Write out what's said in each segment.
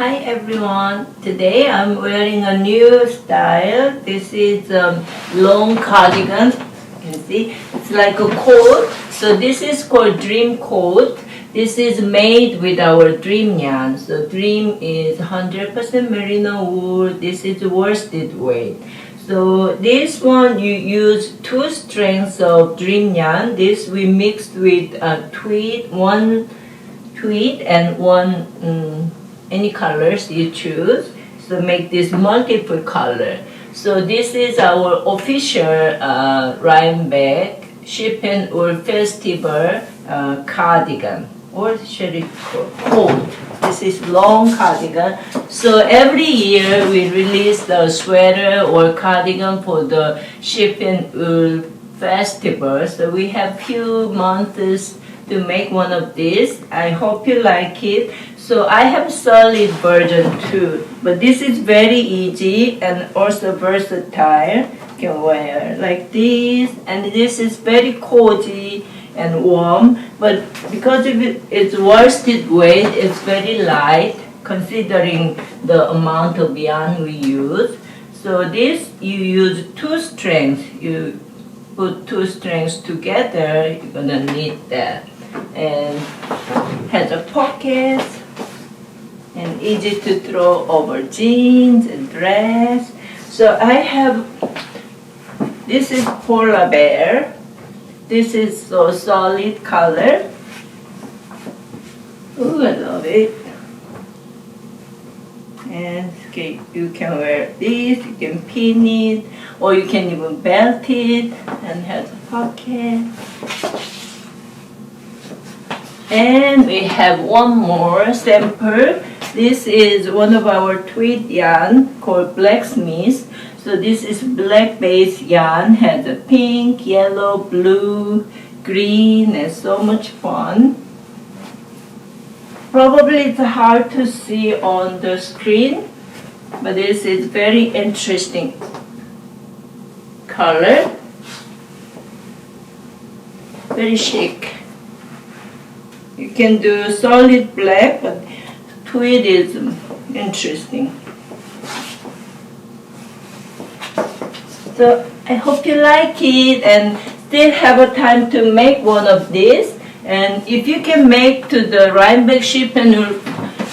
Hi everyone, today I'm wearing a new style. This is a long cardigan. You can see it's like a coat. So this is called dream coat. This is made with our dream yarn. So dream is 100% merino wool. This is worsted weight. So this one you use 2 strands of dream yarn. This we mixed with one tweed and one any colors you choose. So make this multiple color. So this is our official Rhinebeck Ship and Wool Festival cardigan, or should it coat. This is long cardigan. So every year we release the sweater or cardigan for the Ship and Wool Festival. So we have few months to make one of these. I hope you like it. So I have solid version too, but this is very easy and also versatile. You can wear like this, and this is very cozy and warm, but because of its worsted weight, it's very light considering the amount of yarn we use. So this, you use 2 strands. You put 2 strands together, you're gonna knit that. And has a pocket and easy to throw over jeans and dress. So I have, this is polar bear. This is so solid color. Ooh, I love it. And okay, you can wear this, you can pin it, or you can even belt it, and has a pocket. And we have one more sample. This is one of our tweed yarn called blacksmith. So this is black base yarn, has a pink, yellow, blue, green, and so much fun. Probably it's hard to see on the screen, but this is very interesting color. Very chic. You can do solid black, but tweed is interesting. So I hope you like it and still have a time to make one of these. And if you can make to the Rhinebeck Ship and Wool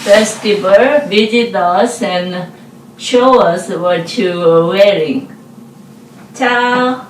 Festival, visit us and show us what you are wearing. Ciao!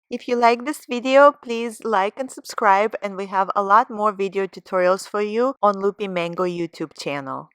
If you like this video, please like and subscribe, and we have a lot more video tutorials for you on loopymango YouTube channel.